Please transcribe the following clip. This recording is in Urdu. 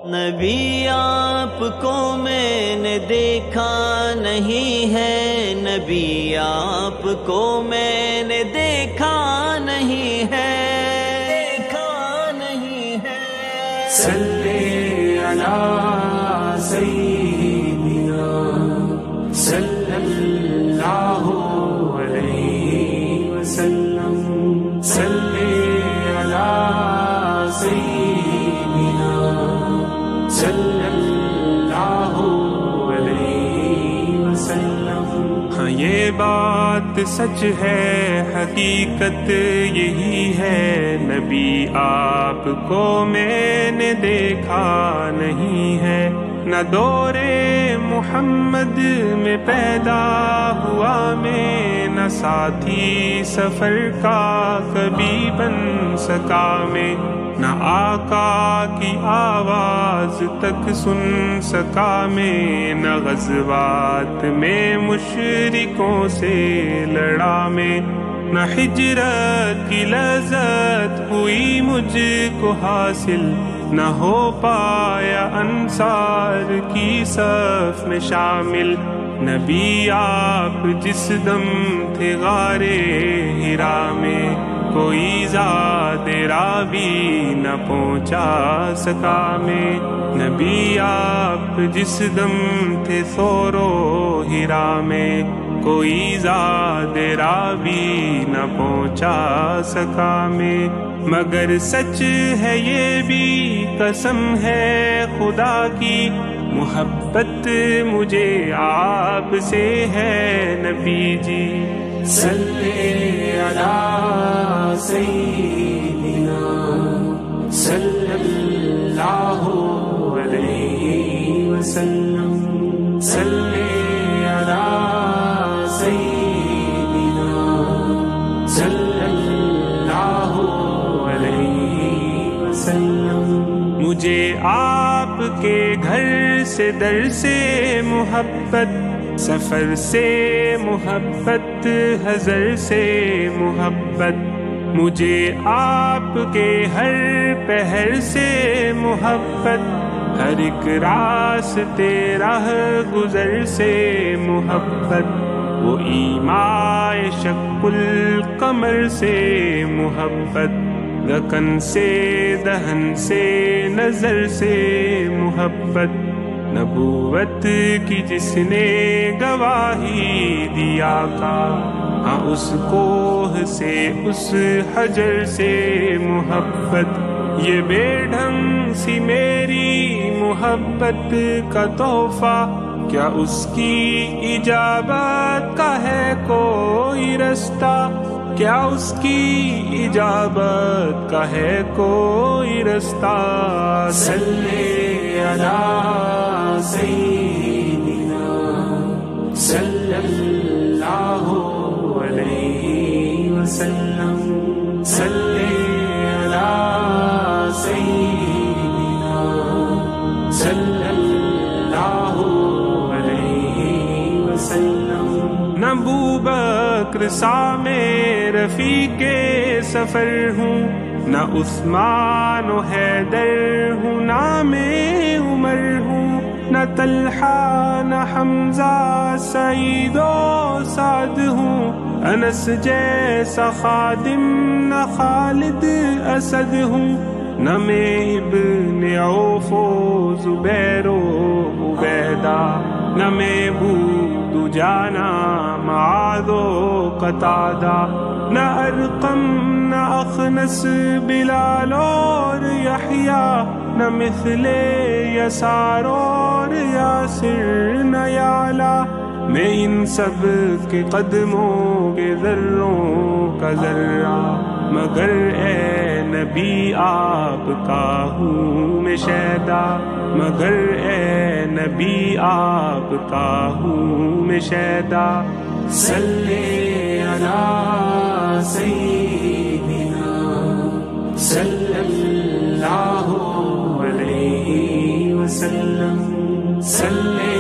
نبی آپ کو میں نے دیکھا نہیں ہے، نبی آپ کو میں نے دیکھا نہیں ہے، دیکھا نہیں ہے۔ صلی علی سیدنا صلی اللہ علیہ وسلم، صلی علی سیدنا صلی اللہ علیہ وسلم۔ ہاں یہ بات سچ ہے، حقیقت یہی ہے، نبی آپ کو میں نے دیکھا نہیں ہے، نہ دور محمد میں پیدا ہوا میں، نہ ساتھی سفر کا کبھی بن سکا میں، نہ آقا کی آواز تک سن سکا میں، نہ غزوات میں مشرکوں سے لڑا میں، نہ ہجرت کی لذت ہوئی مجھ کو حاصل، نہ ہو پایا انصار کی صف میں شامل، نبی آپ جس دم تھے غار حرا میں، کوئی زاد راوی نہ پہنچا سکا میں، نبی آپ جس دم تھے ثور و حرا میں، کوئی زاد راوی نہ پہنچا سکا میں، مگر سچ ہے یہ بھی قسم ہے خدا کی، محبت مجھے آپ سے ہے نبی جی۔ صلی علی سیدنا صلی اللہ علیہ وسلم، صلی علی سیدنا صلی اللہ علیہ وسلم۔ مجھے آپ کے گھر سے در سے محبت، سفر سے محبت، حضر سے محبت، مجھے آپ کے ہر پہر سے محبت، ہر ایک راستے راہ گزر سے محبت، وہ ایمائے شق القمر سے محبت، رکن سے دہن سے نظر سے محبت، نبوت کی جس نے گواہی دیا کا، ہاں اس کوہ سے اس حجر سے محبت، یہ بے ڈھنگ سی میری محبت کا تحفہ، کیا اس کی اجابت کا ہے کوئی رستہ، کیا اس کی اجابت کا ہے کوئی رستہ۔ صلی علی سیدنا صلی اللہ علیہ وسلم، صلی علی سیدنا صلی اللہ علیہ وسلم۔ نہ ابوبکر سا میں رفیق سفر ہوں، نہ عثمان و حیدر ہوں، نہ میں عمر ہوں، نہ طلحہ نہ حمزہ سعید و سعد ہوں، انس جیسا خادم نہ خالد اسد ہوں، نہ میں ابن عوف و زبیر و عبیدہ، نہ میں بود جانا معاذ و قتادہ، نہ ارقم نہ اخنس بلال اور یحییٰ، نہ مثل یسار اور یاسر نہ یعلا، میں ان سب کے قدموں کے ذروں کا ذرہ، مگر اے نبی آپ کا ہوں میں شیدا، مگر اے نبی آپ کا ہوں میں شیدا۔ صلی علی سیدنا صلی اللہ علیہ وسلم، صلی